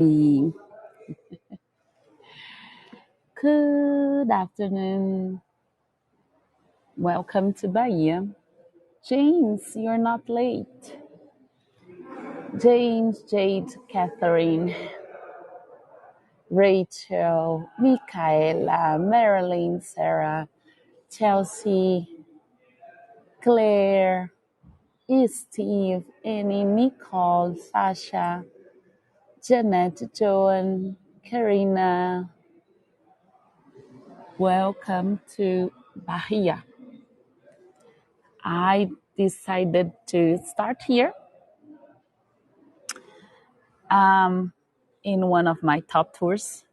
Good afternoon. Welcome to Bahia. James, you're not late. James, Jade, Catherine, Rachel, Michaela, Marilyn, Sarah, Chelsea, Claire, Steve, Annie, Nicole, Sasha, Janet, Joan, Karina. Welcome to Bahia. I decided to start here in one of my top tours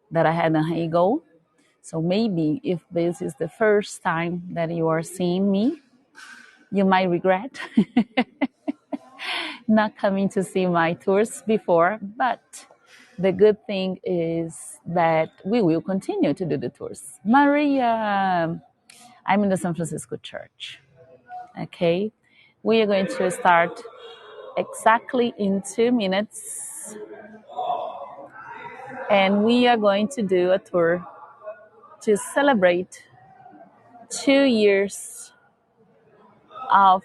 that I had in Heygo. So maybe if this is the first time that you are seeing me, you might regret not coming to see my tours before. But the good thing is that we will continue to do the tours. Maria, I'm in the San Francisco church. Okay, we are going to start exactly in 2 minutes, and we are going to do a tour to celebrate 2 years of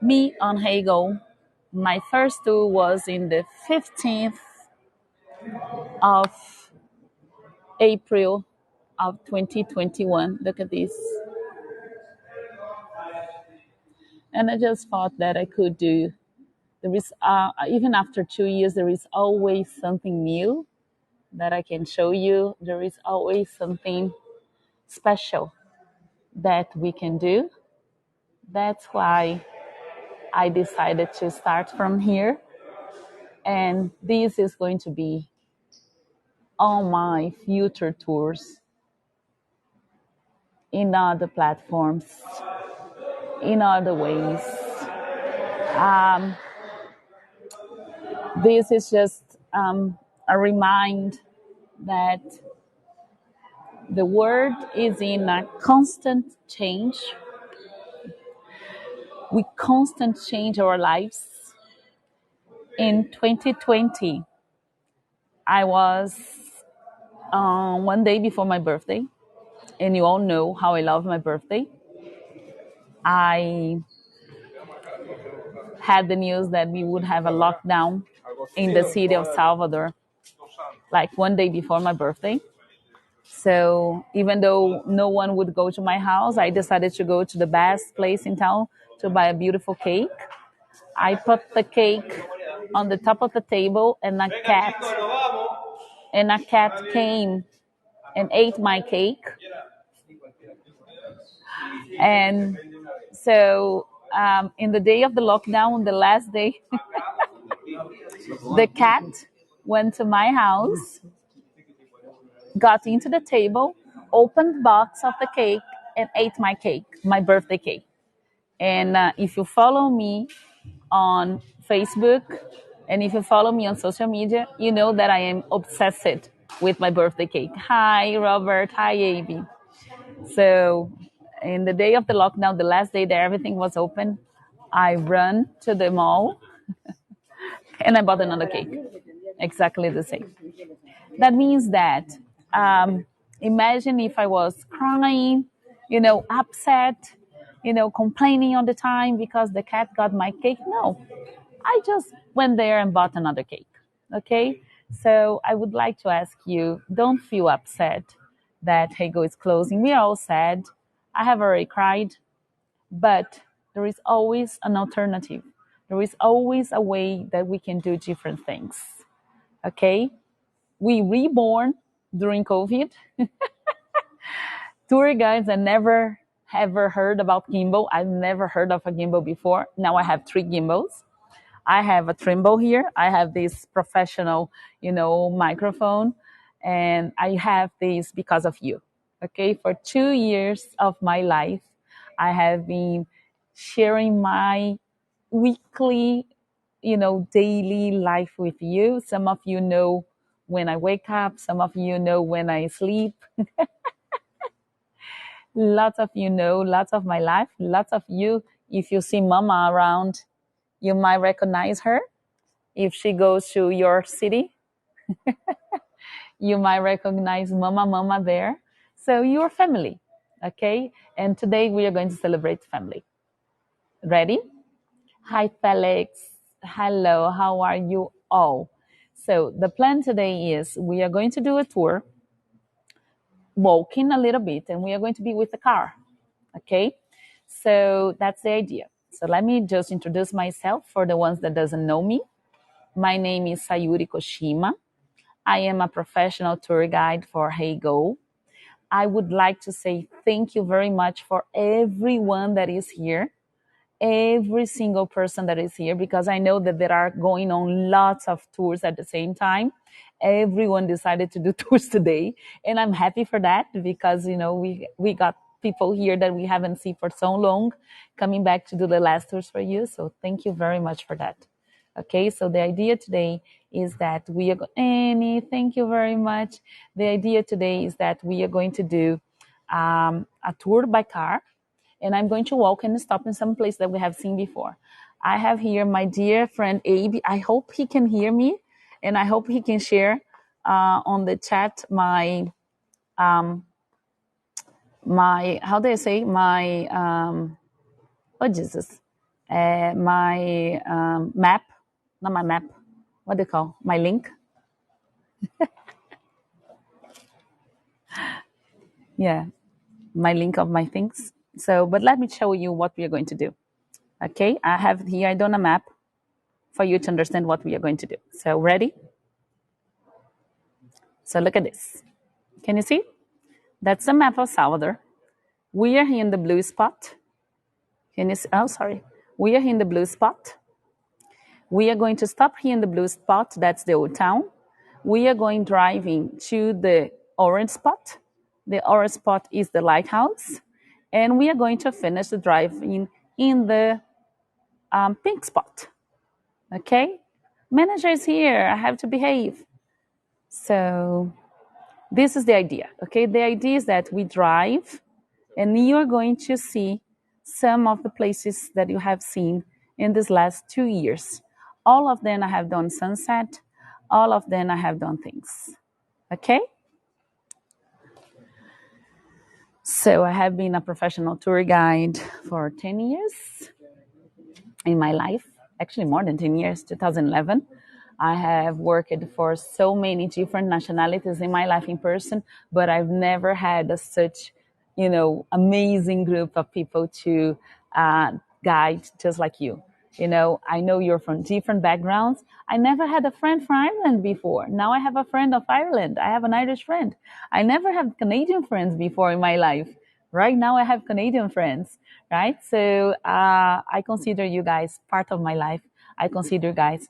me on Heygo. My first tour was in the 15th of April of 2021. Look at this. And I just thought that I could do. There is, even after 2 years, there is always something new that I can show you. There is always something special that we can do. That's why I decided to start from here. And this is going to be all my future tours in other platforms, in other ways. Um, this is just a reminder that the world is in a constant change. We constant change our lives. In 2020, I was one day before my birthday, and you all know how I love my birthday. I had the news that we would have a lockdown in the city of Salvador, like one day before my birthday. So even though no one would go to my house, I decided to go to the best place in town to buy a beautiful cake. I put the cake on the top of the table, and a cat came and ate my cake. And so in the day of the lockdown, the last day, the cat went to my house, got into the table, opened the box of the cake, and ate my cake, my birthday cake. And if you follow me on Facebook and if you follow me on social media, you know that I am obsessed with my birthday cake. Hi, Robert. Hi, Avi. So in the day of the lockdown, the last day that everything was open, I ran to the mall and I bought another cake. Exactly the same. That means that imagine if I was crying, upset, complaining all the time because the cat got my cake. No, I just went there and bought another cake. Okay? So I would like to ask you, don't feel upset that Heygo is closing. We are all sad. I have already cried, but there is always an alternative. There is always a way that we can do different things. Okay? We reborn during COVID. Tour guides, I never ever heard about gimbal. I've never heard of a gimbal before. Now I have 3 gimbals. I have a Trimble here. I have this professional, microphone, and I have this because of you. Okay, for 2 years of my life, I have been sharing my weekly, daily life with you. Some of you know when I wake up. Some of you know when I sleep. Lots of you know lots of my life. Lots of you, if you see Mama around, you might recognize her if she goes to your city. You might recognize Mama there. So you're family, okay? And today we are going to celebrate family. Ready? Hi, Felix. Hello, how are you all? So the plan today is we are going to do a tour, walking a little bit, and we are going to be with the car, okay? So that's the idea. So let me just introduce myself for the ones that doesn't know me. My name is Sayuri Koshima. I am a professional tour guide for Heygo. I would like to say thank you very much for everyone that is here, every single person that is here, because I know that there are going on lots of tours at the same time. Everyone decided to do tours today, and I'm happy for that because we got people here that we haven't seen for so long coming back to do the last tours for you. So thank you very much for that. Okay, so the idea today is that we are Annie, thank you very much. The idea today is that we are going to do a tour by car, and I'm going to walk and stop in some place that we have seen before. I have here my dear friend Abe. I hope he can hear me, and I hope he can share on the chat my how do I say my oh Jesus, my map, not my map. What do you call my link? Yeah, my link of my things. So, but let me show you what we are going to do. Okay, I have here I done a map for you to understand what we are going to do. So, ready? So, look at this. Can you see? That's the map of Salvador. We are here in the blue spot. Can you see? Oh, sorry. We are here in the blue spot. We are going to stop here in the blue spot. That's the old town. We are going driving to the orange spot. The orange spot is the lighthouse. And we are going to finish the drive in the pink spot. Okay? Manager is here. I have to behave. So this is the idea. Okay? The idea is that we drive and you're going to see some of the places that you have seen in these last 2 years. All of them I have done sunset. All of them I have done things. Okay? So I have been a professional tour guide for 10 years in my life, actually more than 10 years, 2011. I have worked for so many different nationalities in my life in person, but I've never had such, amazing group of people to guide just like you. I know you're from different backgrounds. I never had a friend from Ireland before. Now I have a friend of Ireland. I have an Irish friend. I never had Canadian friends before in my life. Right now I have Canadian friends, right? So I consider you guys part of my life. I consider you guys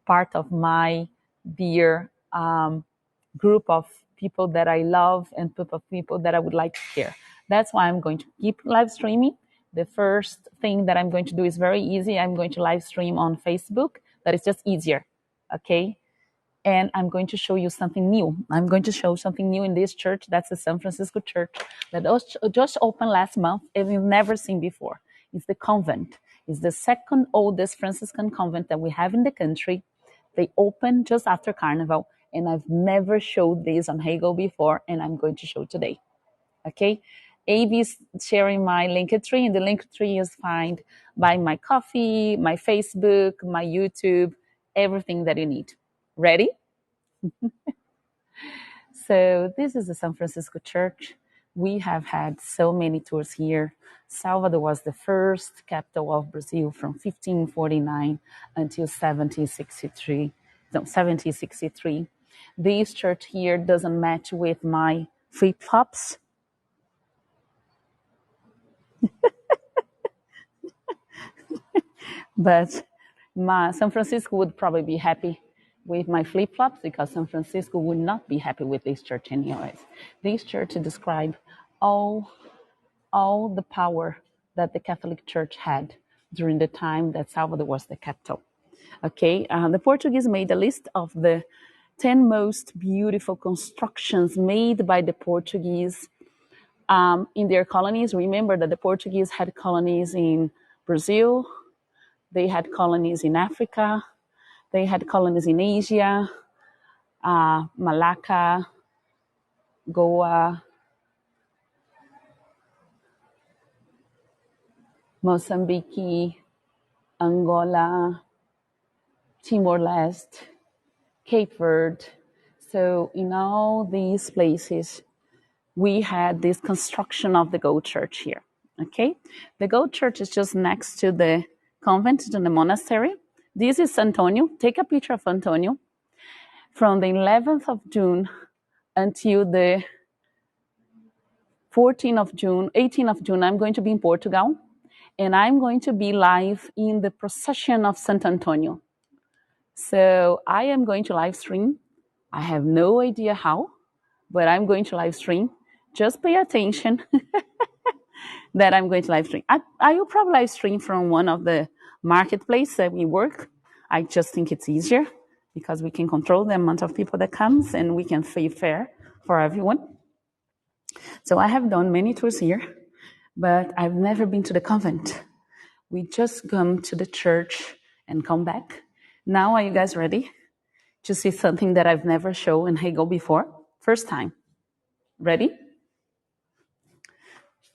part of my dear group of people that I love and group of people that I would like to share. That's why I'm going to keep live streaming. The first thing that I'm going to do is very easy. I'm going to live stream on Facebook. That is just easier, okay? And I'm going to show you something new. I'm going to show something new in this church. That's the San Francisco church that just opened last month and we've never seen before. It's the convent. It's the second oldest Franciscan convent that we have in the country. They opened just after Carnival, and I've never showed this on Heygo before, and I'm going to show today. Okay? AB is sharing my Linktree, and the Linktree is found by my coffee, my Facebook, my YouTube, everything that you need. Ready? So this is the San Francisco church. We have had so many tours here. Salvador was the first capital of Brazil from 1549 until 1763. No, 1763. This church here doesn't match with my flip-flops. But San Francisco would probably be happy with my flip-flops because San Francisco would not be happy with this church anyways. This church describes all the power that the Catholic Church had during the time that Salvador was the capital. Okay, the Portuguese made a list of the 10 most beautiful constructions made by the Portuguese in their colonies. Remember that the Portuguese had colonies in Brazil, they had colonies in Africa, they had colonies in Asia, Malacca, Goa, Mozambique, Angola, Timor-Leste, Cape Verde. So in all these places, we had this construction of the Goat Church here. Okay, the Goat Church is just next to the convent, to the monastery. This is Antonio. Take a picture of Antonio. From the 11th of June until the 14th of June, 18th of June, I'm going to be in Portugal, and I'm going to be live in the procession of Sant Antonio. So I am going to live stream. I have no idea how, but I'm going to live stream. Just pay attention that I'm going to live stream. I will probably live stream from one of the marketplaces that we work. I just think it's easier because we can control the amount of people that comes and we can pay fair for everyone. So I have done many tours here, but I've never been to the convent. We just come to the church and come back. Now, are you guys ready to see something that I've never shown in Heygo before? First time. Ready?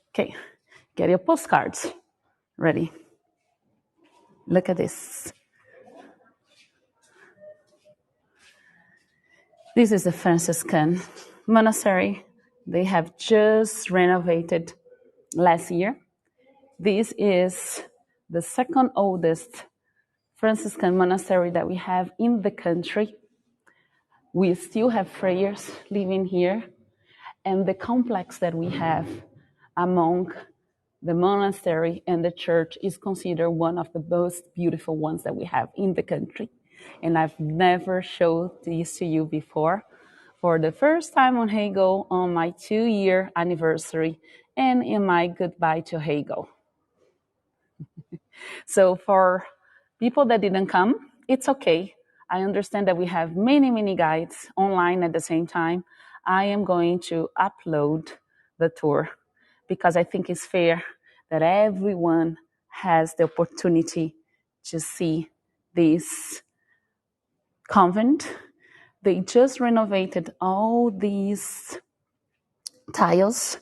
Okay, get your postcards. Ready? Look at this. This is the Franciscan monastery. They have just renovated last year. This is the second oldest Franciscan monastery that we have in the country. We still have friars living here, and the complex that we have among the monastery and the church is considered one of the most beautiful ones that we have in the country. And I've never showed this to you before. For the first time on Heygo, on my 2-year anniversary, and in my goodbye to Heygo. So for people that didn't come, it's okay. I understand that we have many, many guides online at the same time. I am going to upload the tour because I think it's fair that everyone has the opportunity to see this convent. They just renovated all these tiles.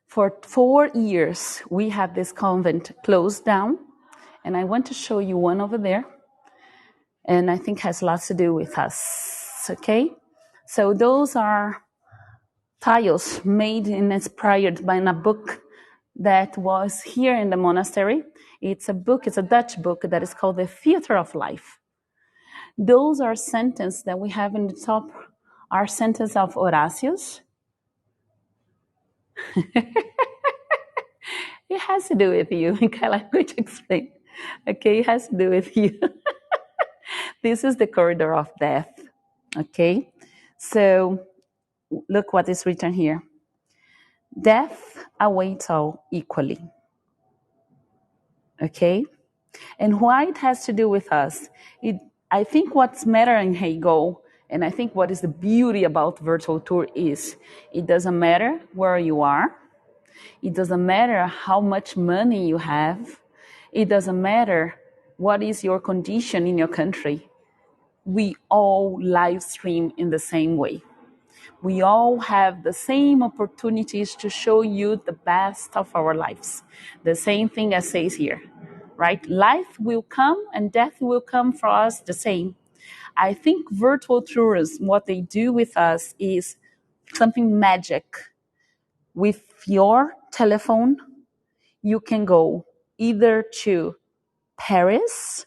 For 4 years, we had this convent closed down, and I want to show you one over there, and I think has lots to do with us, okay? So those are tiles made and inspired by a book that was here in the monastery. It's a book, it's a Dutch book that is called The Theater of Life. Those are sentences that we have in the top, are sentences of Horatius. It has to do with you. I'm going to explain. Okay, it has to do with you. This is the corridor of death. Okay, so look what is written here. Death awaits all equally. Okay, and why it has to do with us? I think what's matter in Heygo, and I think what is the beauty about virtual tour is, it doesn't matter where you are. It doesn't matter how much money you have. It doesn't matter what is your condition in your country. We all live stream in the same way. We all have the same opportunities to show you the best of our lives. The same thing as says here, right? Life will come and death will come for us the same. I think virtual tours, what they do with us is something magic. With your telephone, you can go either to Paris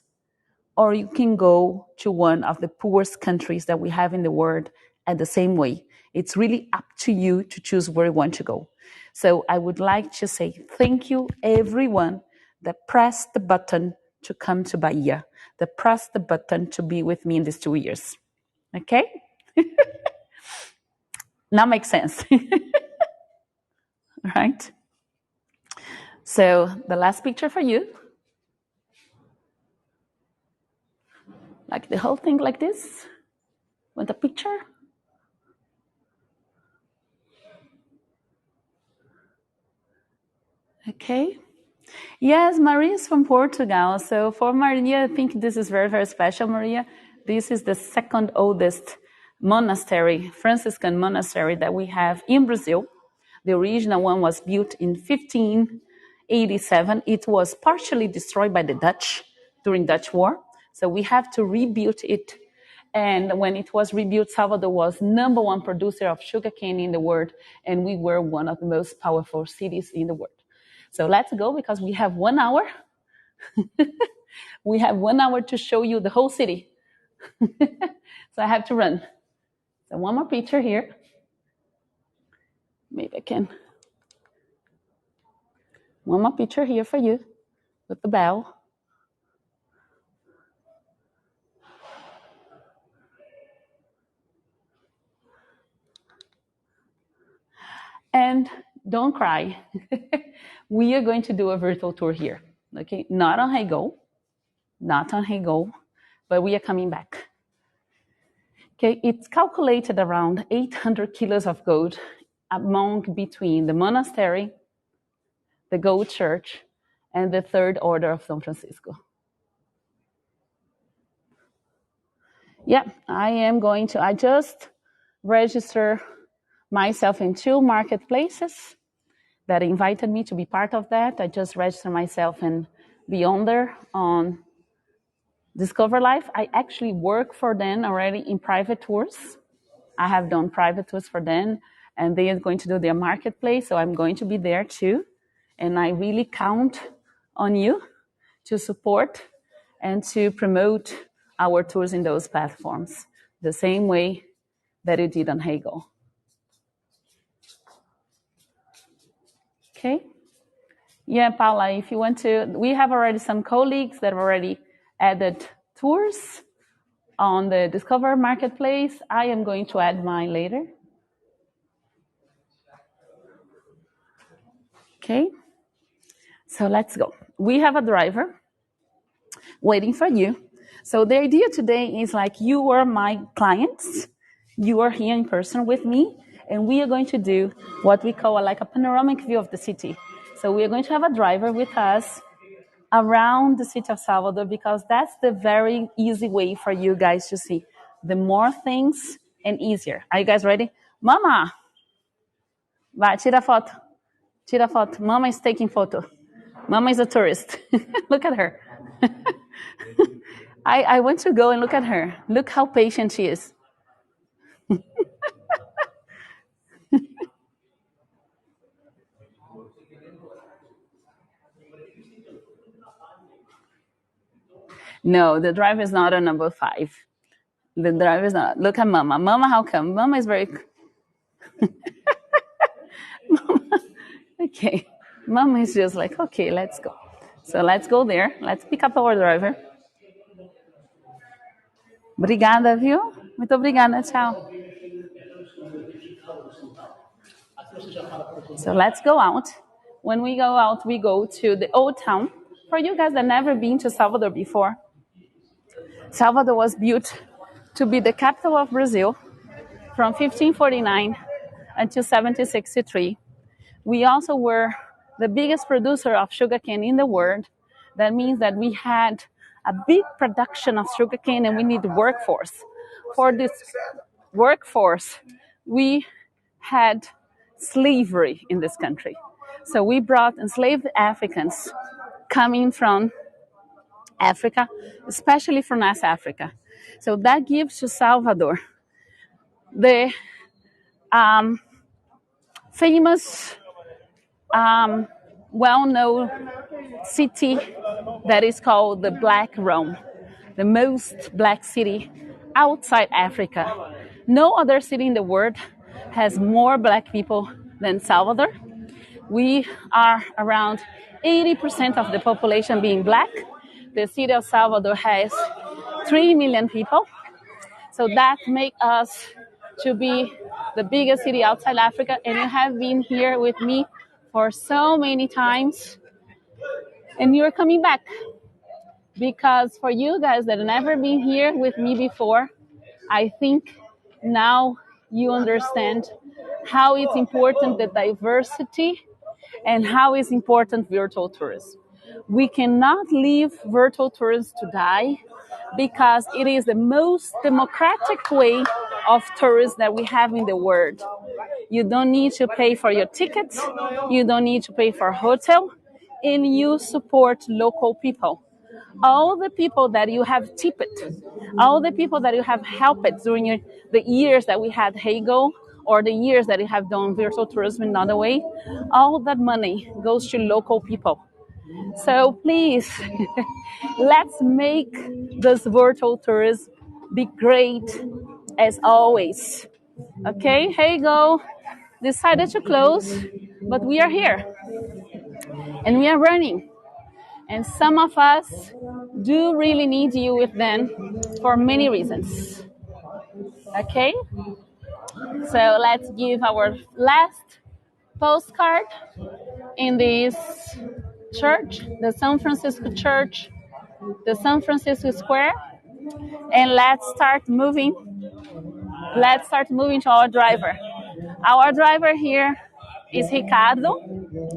or you can go to one of the poorest countries that we have in the world at the same way. It's really up to you to choose where you want to go. So I would like to say thank you, everyone that pressed the button to come to Bahia, that pressed the button to be with me in these 2 years. Okay? Now makes sense. Right? So the last picture for you. Like the whole thing like this. Want a picture? Okay. Yes, Maria is from Portugal. So for Maria, I think this is very, very special, Maria. This is the second oldest monastery, Franciscan monastery that we have in Brazil. The original one was built in 1587. It was partially destroyed by the Dutch during Dutch War. So we have to rebuild it. And when it was rebuilt, Salvador was number one producer of sugarcane in the world, and we were one of the most powerful cities in the world. So let's go because we have 1 hour. We have 1 hour to show you the whole city. So I have to run. So one more picture here. Maybe I can. One more picture here for you with the bell. And don't cry. We are going to do a virtual tour here. Okay, not on Heygo, but we are coming back. Okay, it's calculated around 800 kilos of gold among between the monastery, the gold church, and the Third Order of San Francisco. Yeah, I just register myself in 2 marketplaces that invited me to be part of that. I just registered myself and be on there on Discover Life. I actually work for them already in private tours. I have done private tours for them, and they are going to do their marketplace, so I'm going to be there too. And I really count on you to support and to promote our tours in those platforms, the same way that you did on Heygo. Okay? Yeah, Paula, if you want to, we have already some colleagues that have already added tours on the Discover Marketplace. I am going to add mine later. Okay, so let's go. We have a driver waiting for you. So the idea today is like you are my clients. You are here in person with me, and we are going to do what we call like a panoramic view of the city. So we are going to have a driver with us around the city of Salvador because that's the very easy way for you guys to see the more things and easier. Are you guys ready? Mama! Vai, tira foto. Tira foto. Mama is taking photo. Mama is a tourist. Look at her. I want to go and look at her. Look how patient she is. No, the driver is not a number 5. The driver is not. Look at Mama. Mama, how come? Mama is very... Mama, okay. Mama is just like, okay, let's go. So let's go there. Let's pick up our driver. Obrigada, viu? Muito obrigada, tchau. So let's go out. When we go out, we go to the old town. For you guys that never been to Salvador before, Salvador was built to be the capital of Brazil from 1549 until 1763. We also were the biggest producer of sugarcane in the world. That means that we had a big production of sugarcane and we need workforce. For this workforce, we had slavery in this country. So we brought enslaved Africans coming from Africa, especially from West Africa. So that gives to Salvador the famous, well-known city that is called the Black Rome, the most black city outside Africa. No other city in the world has more black people than Salvador. We are around 80% of the population being black. The city of Salvador has 3 million people. So that makes us to be the biggest city outside Africa. And you have been here with me for so many times. And you're coming back. Because for you guys that have never been here with me before, I think now you understand how it's important the diversity and how it's important virtual tourism. We cannot leave virtual tourism to die because it is the most democratic way of tourists that we have in the world. You don't need to pay for your tickets. You don't need to pay for hotel, and you support local people. All the people that you have tipped, all the people that you have helped during the years that we had Heygo, or the years that you have done virtual tourism in another way, all that money goes to local people. So please, let's make this virtual tourism be great as always. Okay, Heygo decided to close, but we are here and we are running. And some of us do really need you with them for many reasons. Okay? So let's give our last postcard in this church, the San Francisco Church, the San Francisco Square. And let's start moving. Let's start moving to our driver. Our driver here is Ricardo.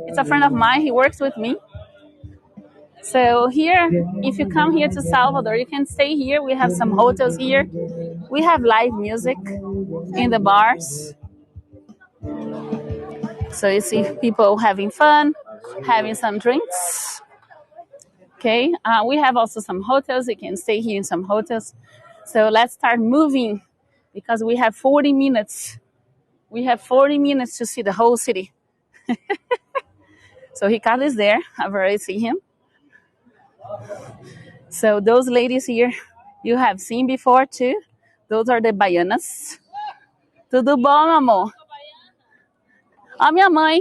It's a friend of mine. He works with me. So here, if you come here to Salvador, you can stay here. We have some hotels here. We have live music in the bars. So you see people having fun, having some drinks. Okay, we have also some hotels. You can stay here in some hotels. So let's start moving because we have 40 minutes. We have 40 minutes to see the whole city. So Ricardo is there. I've already seen him. So those ladies here, you have seen before too. Those are the baianas. Tudo bom, amor? Ó, minha mãe.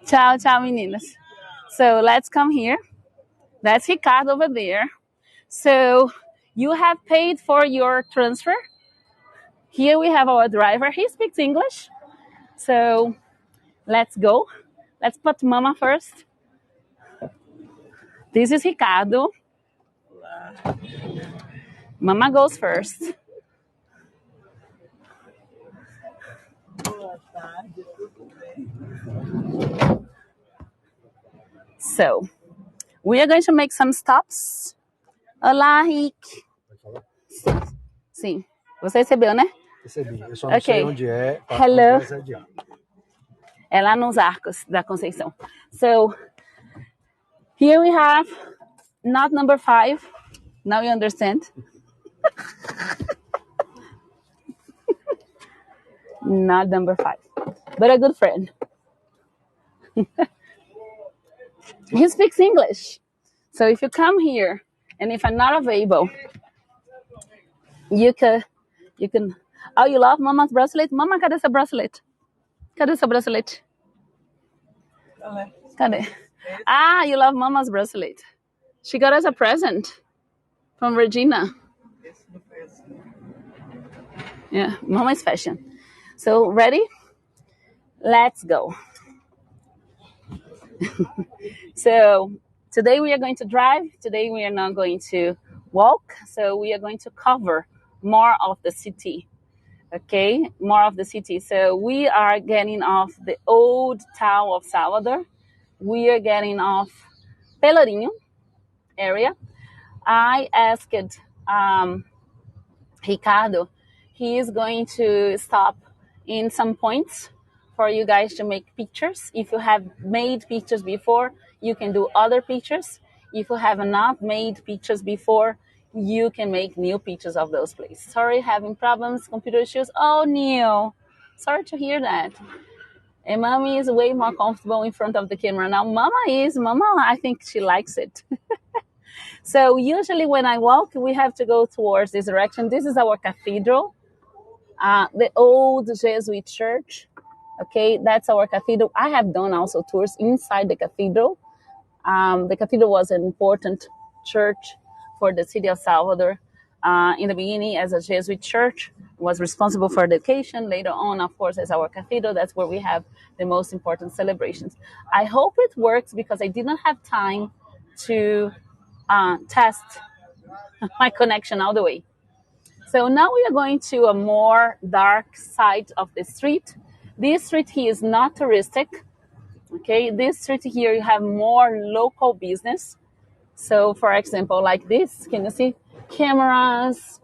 Tchau, tchau, meninas. So let's come here. That's Ricardo over there. So you have paid for your transfer. Here we have our driver. He speaks English. So let's go. Let's put Mama first. This is Ricardo. Mama goes first. So we are going to make some stops. Olá, Rick. Sim. Você recebeu, né? Recebi. Eu só não sei onde é. Hello. É lá nos Arcos da Conceição. So here we have not number 5. Now you understand. Not number 5, but a good friend. He speaks English. So if you come here and if I'm not available, you can. Oh, you love Mama's bracelet? Mama, cadê seu bracelet? Cadê seu bracelet? Cadê? Ah, you love Mama's bracelet. She got us a present from Regina. Yeah, Mama's fashion. So, ready? Let's go. So, today we are going to drive. Today we are not going to walk. So, we are going to cover more of the city. Okay, more of the city. So, we are getting off the old town of Salvador. We are getting off Pelourinho area. I asked Ricardo, he is going to stop in some points for you guys to make pictures. If you have made pictures before, you can do other pictures. If you have not made pictures before, you can make new pictures of those places. Sorry, having problems, computer issues. Oh, Neil, sorry to hear that. And Mommy is way more comfortable in front of the camera now. Mama, I think she likes it. So usually when I walk, we have to go towards this direction. This is our cathedral, the old Jesuit church. Okay, that's our cathedral. I have done also tours inside the cathedral. The cathedral was an important church for the city of Salvador. In the beginning, as a Jesuit church, was responsible for education. Later on, of course, as our cathedral, that's where we have the most important celebrations. I hope it works because I did not have time to test my connection all the way. So now we are going to a more dark side of the street. This street here is not touristic. Okay, this street here you have more local business. So, for example, like this, can you see? Cameras,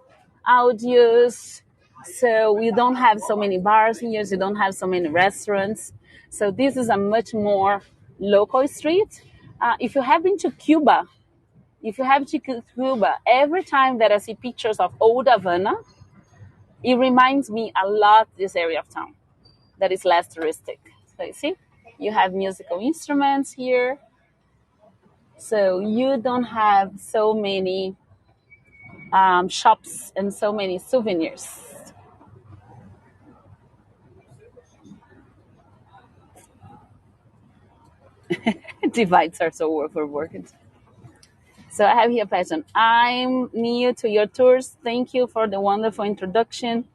audios. So you don't have so many bars here, you don't have so many restaurants. So this is a much more local street. If you have been to Cuba, if you have to Cuba, every time that I see pictures of old Havana, it reminds me a lot this area of town that is less touristic. So you see, you have musical instruments here. So you don't have so many shops and so many souvenirs. Divides are so overworked. So I have here a question. I'm new to your tours. Thank you for the wonderful introduction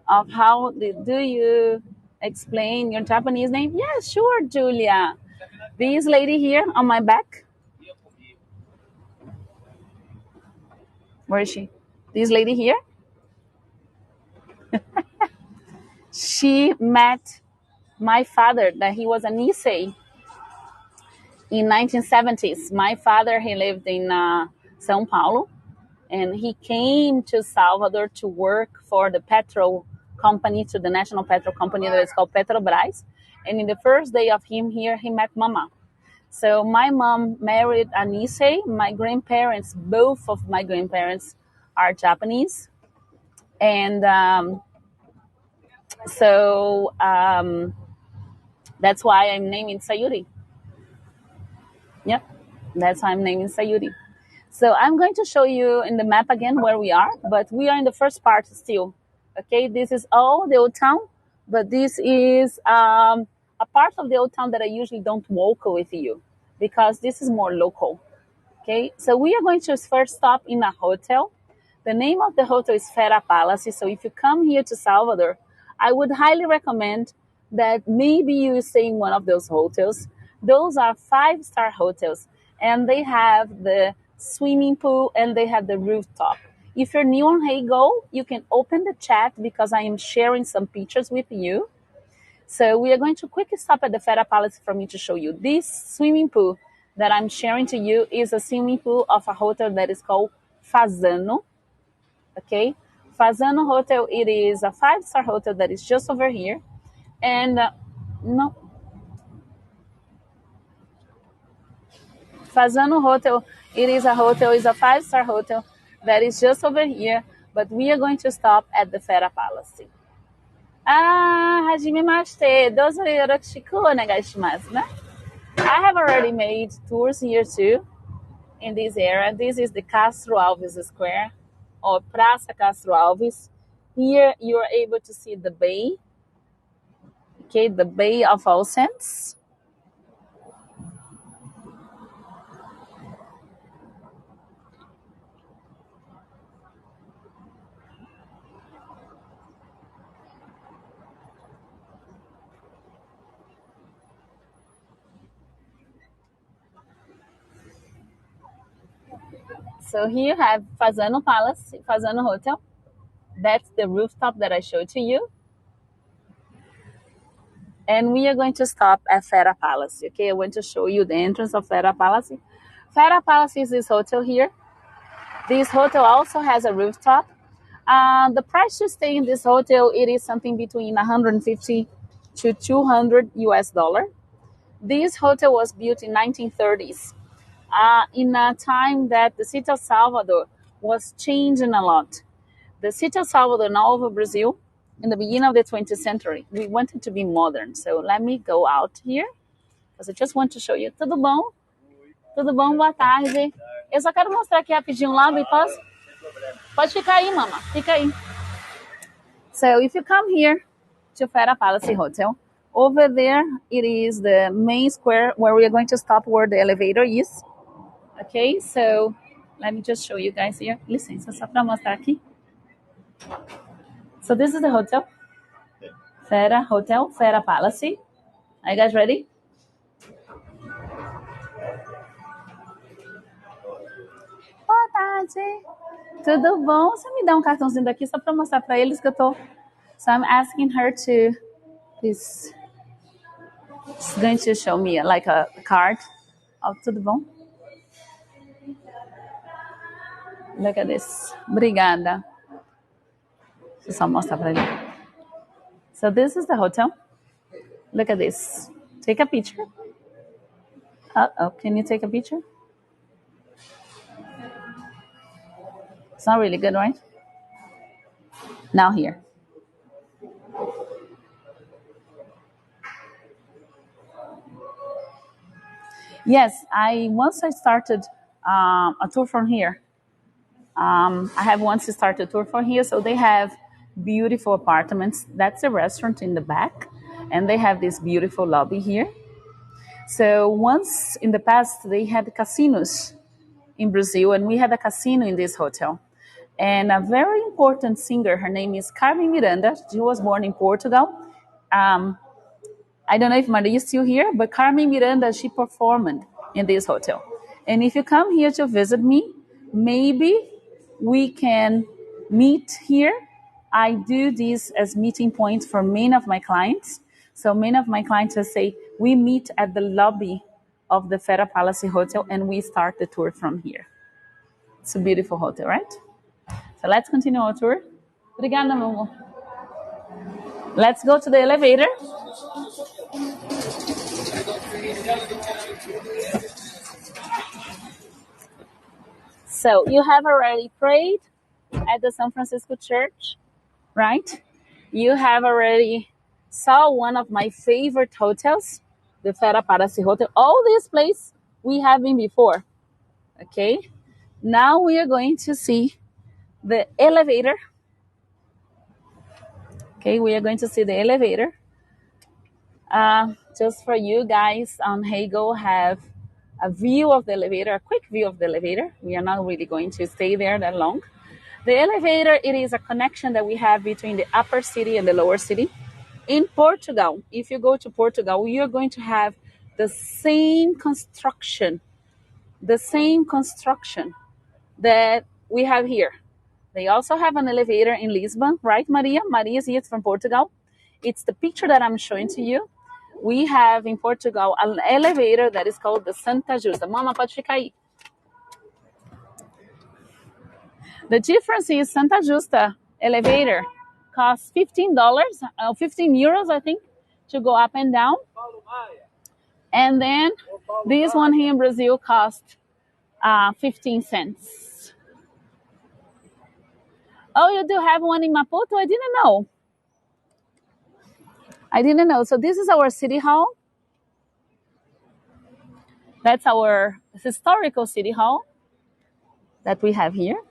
of how do you explain your Japanese name? Yeah, sure, Julia. This lady here on my back. Where is she? This lady here. She met my father that he was an Issei in 1970s. My father, he lived in São Paulo, and he came to Salvador to work for the petrol company, to the national petrol company that is called Petrobras. And in the first day of him here, he met Mama. So my mom married an Issei. My grandparents, both of my grandparents are Japanese. And so that's why I'm naming Sayuri. Yep, that's why I'm naming Sayuri. So I'm going to show you in the map again where we are, but we are in the first part still. Okay, this is all the old town, but this is a part of the old town that I usually don't walk with you because this is more local. Okay, so we are going to first stop in a hotel. The name of the hotel is Fera Palace. So if you come here to Salvador, I would highly recommend that maybe you stay in one of those hotels. Those are 5-star hotels, and they have the swimming pool and they have the rooftop. If you're new on Heygo, you can open the chat because I am sharing some pictures with you. So we are going to quickly stop at the Fera Palace for me to show you. This swimming pool that I'm sharing to you is a swimming pool of a hotel that is called Fazano. Okay, Fazano Hotel. It is a 5-star hotel that is just over here, and no, Fazano Hotel. It is a hotel. It's a 5-star hotel that is just over here. But we are going to stop at the Fera Palace. Ah, hajime mashite. Dozo yoroshiku onegaishimasu, né? I have already made tours here too in this area. This is the Castro Alves Square or Praça Castro Alves. Here you are able to see the bay, okay, the Bay of All Saints. So here you have Fazano Palace, Fazano Hotel. That's the rooftop that I showed to you. And we are going to stop at Fera Palace. Okay, I want to show you the entrance of Fera Palace. Fera Palace is this hotel here. This hotel also has a rooftop. The price to stay in this hotel, it is something between 150 to 200 US dollar. This hotel was built in 1930s, in a time that the city of Salvador was changing a lot. The city of Salvador, now over Brazil, in the beginning of the 20th century, we wanted to be modern. So let me go out here, because I just want to show you. Tudo bom? Tudo bom? Boa tarde. Eu só quero mostrar aqui rapidinho o lado e posso? Pode ficar aí, mama. Fica aí. So if you come here to Fera Palace Hotel, over there it is the main square where we are going to stop where the elevator is. Okay, so let me just show you guys here. Licença, só para mostrar aqui. So this is the hotel. Fera Hotel, Fera Palace. Are you guys ready? Boa tarde. Tudo bom? Você me dá um cartãozinho daqui só para mostrar para eles que eu tô. So I'm asking her to, please. She's going to show me like a card. Oh, tudo bom? Look at this. Obrigada. Deixa eu só mostrar pra ele. So this is the hotel. Look at this. Take a picture. Oh, can you take a picture? It's not really good, right? Now here. Yes, once I started a tour from here. I have once started a tour from here, so they have beautiful apartments. That's a restaurant in the back, and they have this beautiful lobby here. So once in the past, they had casinos in Brazil, and we had a casino in this hotel. And a very important singer, her name is Carmen Miranda. She was born in Portugal. I don't know if Maria is still here, but Carmen Miranda, she performed in this hotel. And if you come here to visit me, maybe we can meet here. I do this as meeting points for many of my clients. So many of my clients will say, we meet at the lobby of the Fera Palace Hotel and we start the tour from here. It's a beautiful hotel, right? So let's continue our tour. Obrigada, meu amor. Let's go to the elevator. So you have already prayed at the San Francisco Church, right? You have already saw one of my favorite hotels, the Fera Palace Hotel. All these places we have been before, okay? Now we are going to see the elevator. Okay, we are going to see the elevator. Just for you guys on Heygo have a view of the elevator, a quick view of the elevator. We are not really going to stay there that long. The elevator, it is a connection that we have between the upper city and the lower city. In Portugal, if you go to Portugal, you're going to have the same construction that we have here. They also have an elevator in Lisbon, right, Maria? Maria is here from Portugal. It's the picture that I'm showing to you. We have in Portugal an elevator that is called the Santa Justa. Mama, pode ficar aí. The difference is Santa Justa elevator costs $15, 15 euros, I think, to go up and down. And then this one here in Brazil costs 15 cents. Oh, you do have one in Maputo? I didn't know. So this is our city hall. That's our historical city hall that we have here.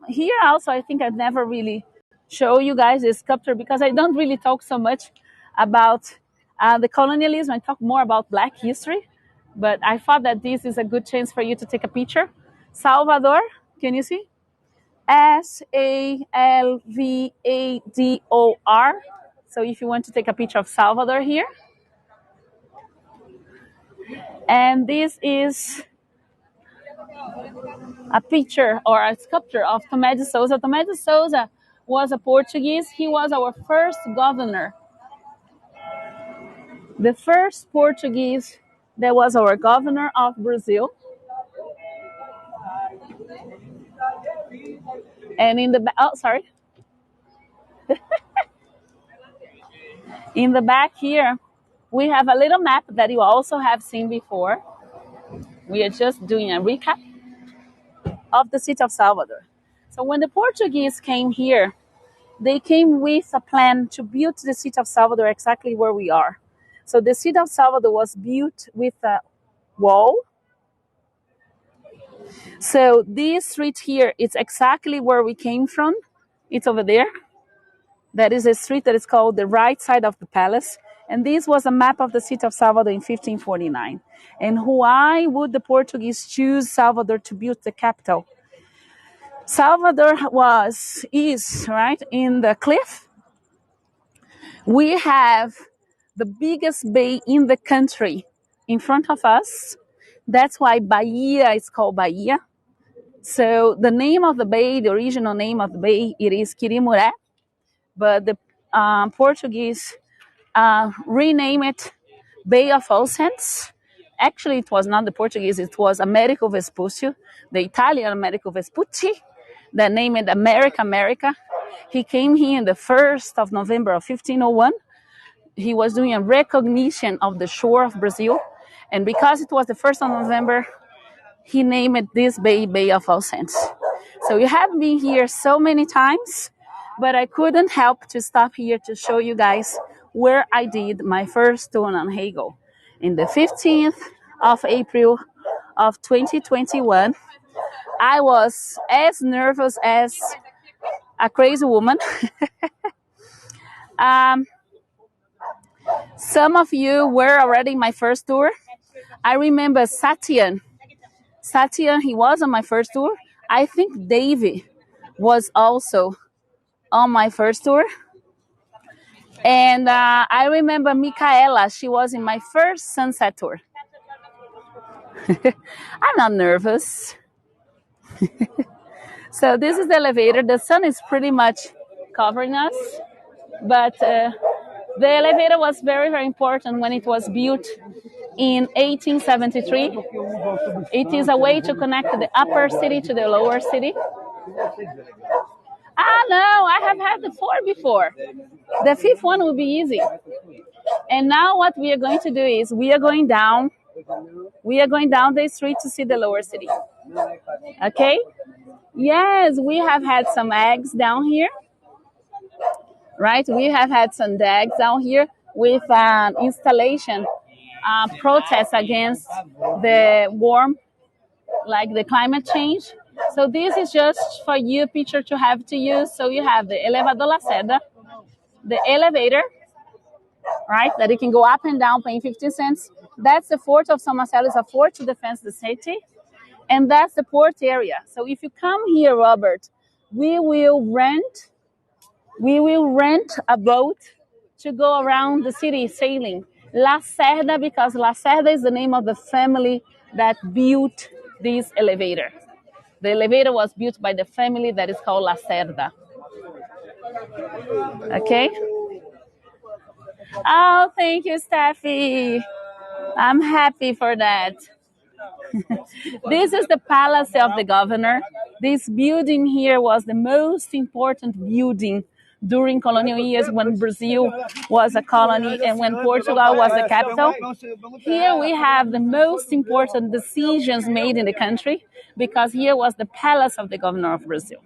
Here also, I think I've never really show you guys this sculpture because I don't really talk so much about the colonialism. I talk more about Black history, but I thought that this is a good chance for you to take a picture. Salvador, can you see? Salvador. So if you want to take a picture of Salvador here. And this is a picture or a sculpture of Tomé de Souza. Tomé de Souza was a Portuguese. He was our first governor. The first Portuguese that was our governor of Brazil. And in the in the back here, we have a little map that you also have seen before. We are just doing a recap of the city of Salvador. So when the Portuguese came here, they came with a plan to build the city of Salvador exactly where we are. So the city of Salvador was built with a wall. So this street here, it's exactly where we came from. It's over there. That is a street that is called the right side of the palace. And this was a map of the city of Salvador in 1549. And why would the Portuguese choose Salvador to build the capital? Salvador is right in the cliff. We have the biggest bay in the country in front of us. That's why Bahia is called Bahia. So the name of the bay, the original name of the bay, it is Quirimuré, but the Portuguese rename it Bay of All Saints, actually it was not the Portuguese, it was Americo Vespucci, the Italian Americo Vespucci, that named America. He came here on the 1st of November of 1501. He was doing a recognition of the shore of Brazil. And because it was the 1st of November, he named this bay Bay of All Saints. So you have been here so many times, but I couldn't help to stop here to show you guys where I did my first tour on Heygo. In the 15th of April of 2021, I was as nervous as a crazy woman. Some of you were already in my first tour. I remember Satyan, he was on my first tour. I think Davey was also on my first tour. And I remember Micaela, she was in my first sunset tour. I'm not nervous. So this is the elevator. The sun is pretty much covering us, but the elevator was very, very important when it was built in 1873. It is a way to connect the upper city to the lower city. No, I have had the 4 before. The 5th one will be easy. And now what we are going to do is we are going down the street to see the lower city. Okay? Yes, we have had some eggs down here. Right? We have had some eggs down here with installation protests against the warm, like the climate change. So this is just for you picture to have to use. So you have the elevador Lacerda, the elevator, right? That you can go up and down paying 15 cents. That's the fort of São Marcelo. It's a fort to defend the city. And that's the port area. So if you come here, Robert, we will rent a boat to go around the city sailing. Lacerda, because Lacerda is the name of the family that built this elevator. The elevator was built by the family that is called Lacerda. Okay? Oh, thank you, Steffi. I'm happy for that. This is the palace of the governor. This building here was the most important building during colonial years when Brazil was a colony and when Portugal was the capital. Here we have the most important decisions made in the country because here was the palace of the governor of Brazil.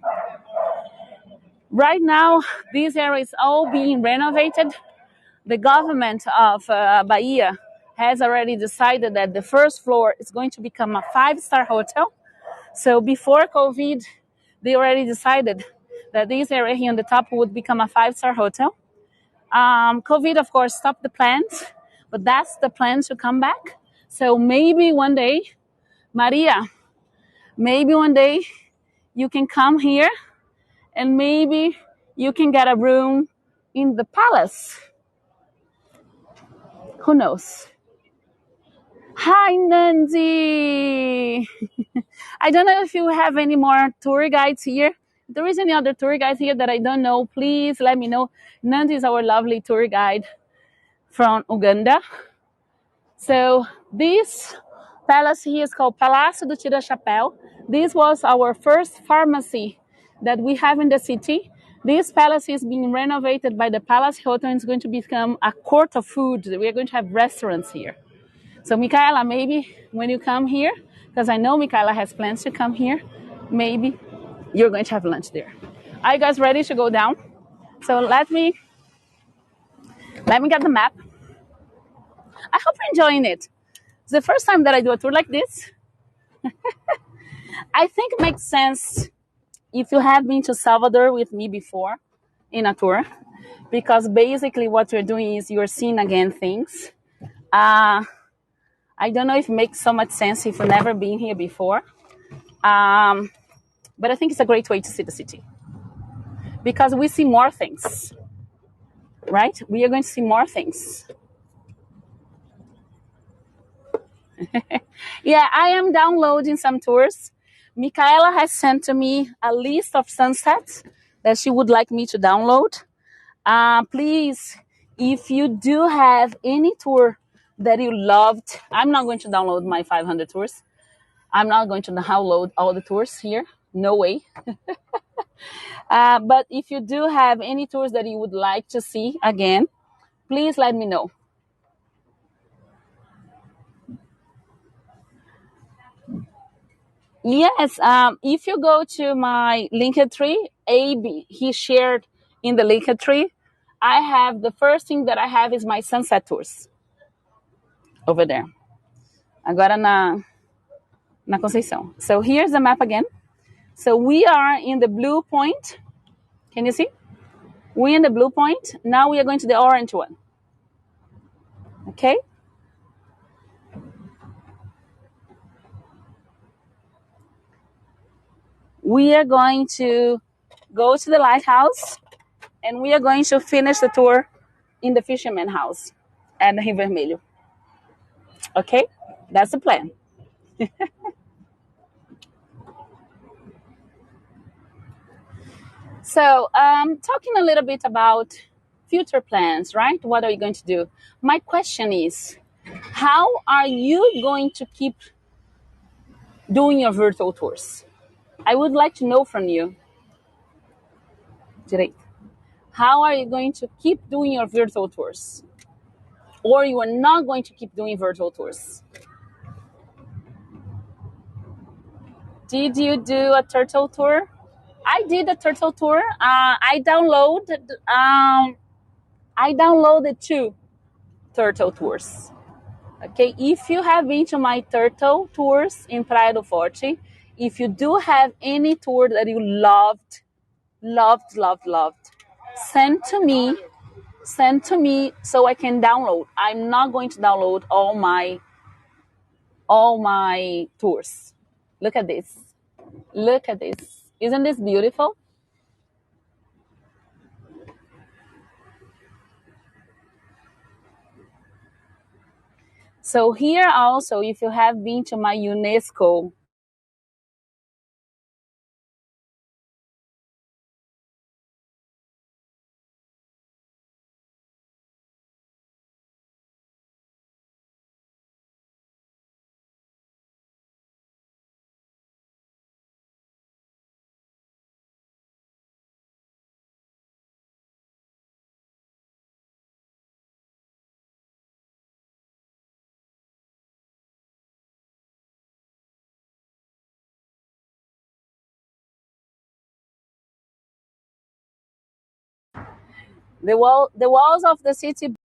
Right now, this area is all being renovated. The government of Bahia has already decided that the first floor is going to become a 5-star hotel. So before COVID, they already decided that this area here on the top would become a 5-star hotel. COVID, of course, stopped the plans, but that's the plan to come back. So maybe one day, Maria, maybe one day you can come here and maybe you can get a room in the palace. Who knows? Hi, Nandi. I don't know if you have any more tour guides here. If there is any other tour guides here that I don't know, please let me know. Nandi is our lovely tour guide from Uganda. So this palace here is called Palácio do Tira Chapéu. This was our first pharmacy that we have in the city. This palace is being renovated by the Palace Hotel and it's going to become a court of food. We are going to have restaurants here. So Micaela, maybe when you come here, because I know Micaela has plans to come here, maybe you're going to have lunch there. Are you guys ready to go down? So let me get the map. I hope you're enjoying it. It's the first time that I do a tour like this. I think it makes sense if you have been to Salvador with me before in a tour, because basically what you're doing is you're seeing again things. I don't know if it makes so much sense if you've never been here before. But I think it's a great way to see the city. Because we see more things. Right? We are going to see more things. Yeah, I am downloading some tours. Micaela has sent to me a list of sunsets that she would like me to download. Please, if you do have any tour that you loved. I'm not going to download my 500 tours. I'm not going to download all the tours here. No way. But if you do have any tours that you would like to see again, please let me know. Yes, if you go to my Linktree, AB, he shared in the Linktree, I have the first thing that I have is my sunset tours over there. Agora na Conceição. So here's the map again. So we are in the blue point. Can you see? We're in the blue point. Now we are going to the orange one. Okay? We are going to go to the lighthouse and we are going to finish the tour in the fisherman house at Rio Vermelho. Okay? That's the plan. So, talking a little bit about future plans, right? What are you going to do? My question is, how are you going to keep doing your virtual tours? I would like to know from you. Direito. How are you going to keep doing your virtual tours? Or you are not going to keep doing virtual tours? Did you do a turtle tour? I did a turtle tour. I downloaded 2 turtle tours. Okay, if you have been to my turtle tours in Praia do Forte, if you do have any tour that you loved, send to me so I can download. I'm not going to download all my tours. Look at this. Look at this. Isn't this beautiful? So here also, if you have been to my UNESCO, the walls of the city